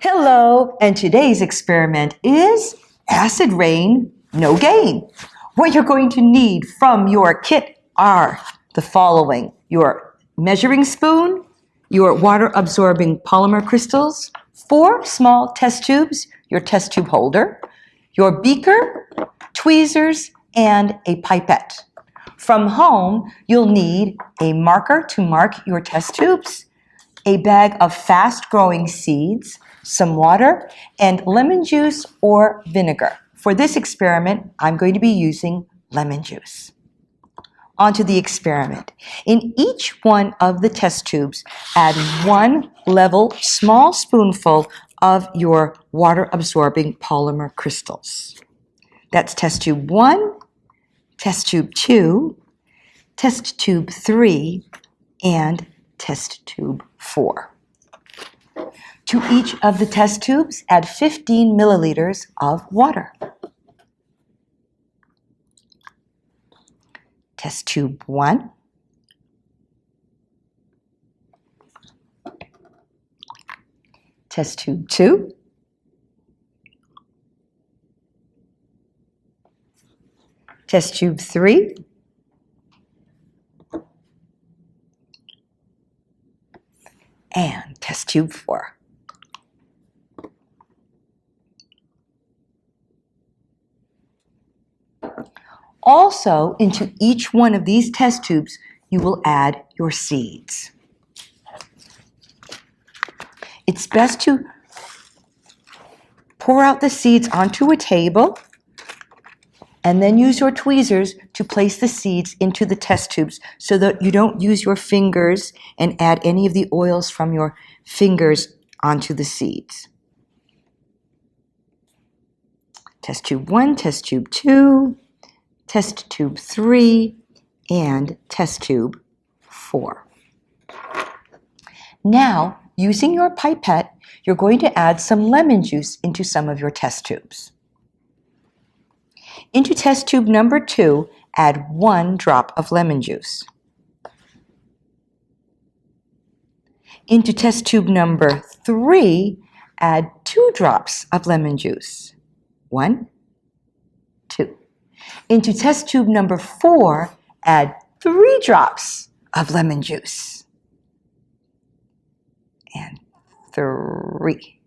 Hello, and today's experiment is acid rain, no gain. What you're going to need from your kit are the following: your measuring spoon, your water-absorbing polymer crystals, 4 small test tubes, your test tube holder, your beaker, tweezers, and a pipette. From home, you'll need a marker to mark your test tubes, a bag of fast-growing seeds, some water, and lemon juice or vinegar. For this experiment, I'm going to be using lemon juice. On to the experiment. In each one of the test tubes, add 1 level small spoonful of your water-absorbing polymer crystals. That's test tube 1, test tube 2, test tube 3, and test tube 4. To each of the test tubes, add 15 milliliters of water. Test tube 1, test tube 2, test tube 3, and test tube 4. Also, into each one of these test tubes, you will add your seeds. It's best to pour out the seeds onto a table and then use your tweezers to place the seeds into the test tubes so that you don't use your fingers and add any of the oils from your fingers onto the seeds. Test tube 1, test tube 2, test tube 3, and test tube 4. Now, using your pipette, you're going to add some lemon juice into some of your test tubes. Into test tube number 2, add 1 drop of lemon juice. Into test tube number 3, add 2 drops of lemon juice. 1, 2. Into test tube number 4, add 3 drops of lemon juice. And 3.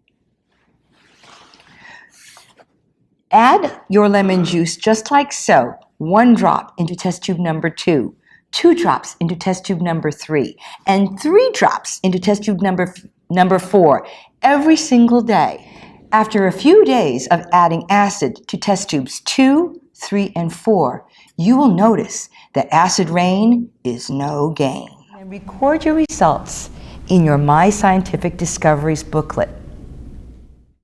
Add your lemon juice just like so. 1 drop into test tube number 2, 2 drops into test tube number 3, and 3 drops into test tube number 4 every single day. After a few days of adding acid to test tubes 2, 3, and 4, you will notice that acid rain is no gain. And record your results in your My Scientific Discoveries booklet.